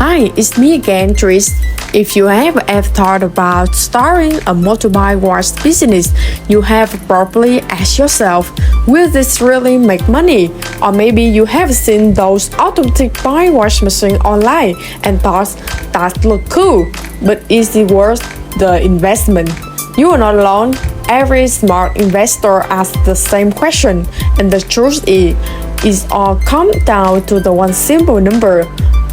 Hi, it's me again, Tris. If you have ever thought about starting a motorbike wash business, you have probably asked yourself, will this really make money? Or maybe you have seen those automatic bike wash machines online and thought that look cool, but is it worth the investment? You are not alone. Every smart investor asks the same question, and the truth is, it all comes down to the one simple number: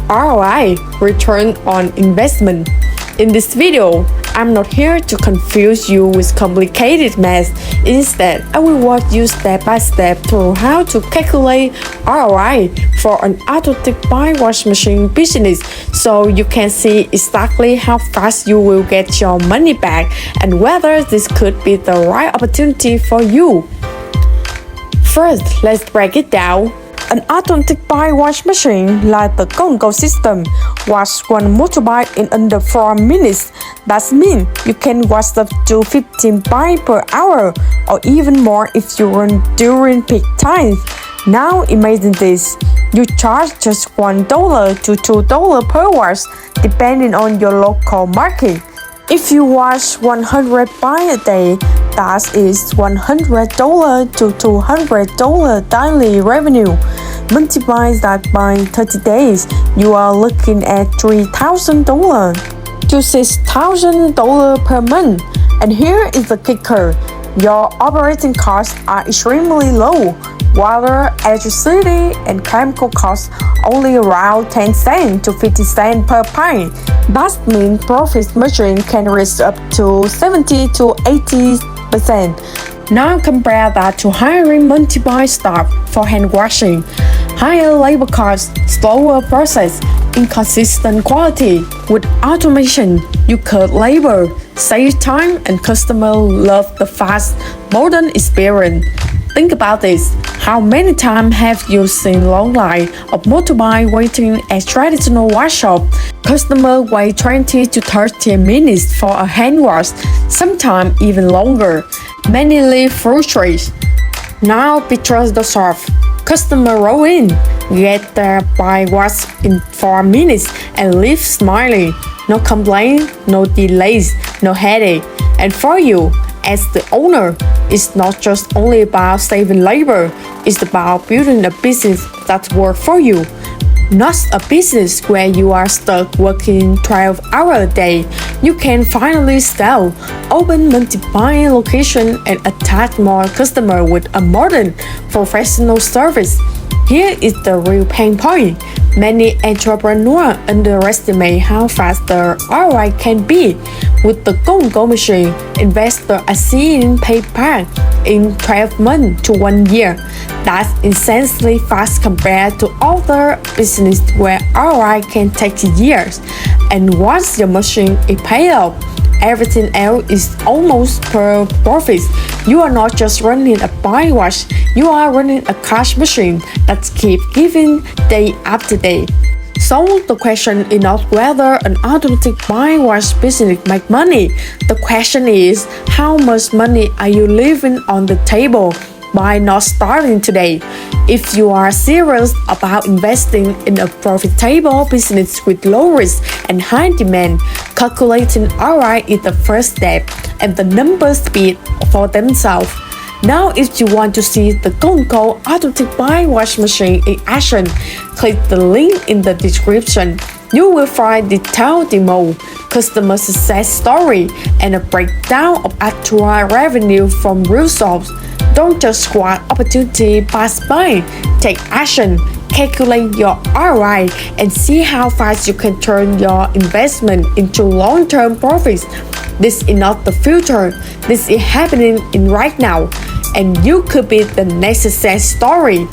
ROI, return on investment. In this video, I'm not here to confuse you with complicated math. Instead, I will walk you step by step through how to calculate ROI for an automatic bike wash machine business, so you can see exactly how fast you will get your money back and whether this could be the right opportunity for you. First, let's break it down. An automatic bike wash machine like the Go&Go system washes one motorbike in under 4 minutes. That means you can wash up to 15 bikes per hour or even more if you run during peak times. Now imagine this. You charge just $1 to $2 per wash depending on your local market. If you wash 100 bikes a day, that is $100 to $200 daily revenue. Multiply that by 30 days, you are looking at $3,000 to $6,000 per month. And here is the kicker. Your operating costs are extremely low. Water, electricity, and chemical costs only around 10 cents to 50 cents per pint. That means profit margin can reach up to 70 to 80%. Now compare that to hiring multiple staff for hand washing. Higher labor costs, slower process, inconsistent quality. With automation, you cut labor, save time, and customers love the fast, modern experience. Think about this. How many times have you seen long line of motorbike waiting at traditional wash shop? Customers wait 20 to 30 minutes for a hand wash, sometimes even longer. Many leave frustrated. Now picture the shop. Customer roll in, get their bike washed in 4 minutes and leave smiling. No complaint, no delays, no headache. And for you, as the owner, it's not just only about saving labor, it's about building a business that works for you. Not a business where you are stuck working 12 hours a day. You can finally scale, open multiple locations, and attach more customers with a modern, professional service. Here is the real pain point. Many entrepreneurs underestimate how fast the ROI can be. With the Go&Go machine, investors are seeing payback in 12 months to 1 year. That's insanely fast compared to other businesses where ROI can take years. And once your machine is paid off, everything else is almost per profit. You are not just running a bike wash, you are running a cash machine that keeps giving day after day. So the question is not whether an automatic bike wash business makes money. The question is, how much money are you leaving on the table by not starting today? If you are serious about investing in a profitable business with low risk and high demand, calculating ROI is the first step, and the numbers speak for themselves. Now, if you want to see the Go&Go automatic bike wash machine in action, click the link in the description. You will find detailed demo, customer success story, and a breakdown of actual revenue from real shops. Don't just watch opportunity pass by. Take action, calculate your ROI, and see how fast you can turn your investment into long-term profits. This is not the future. This is happening in right now, and you could be the next success story.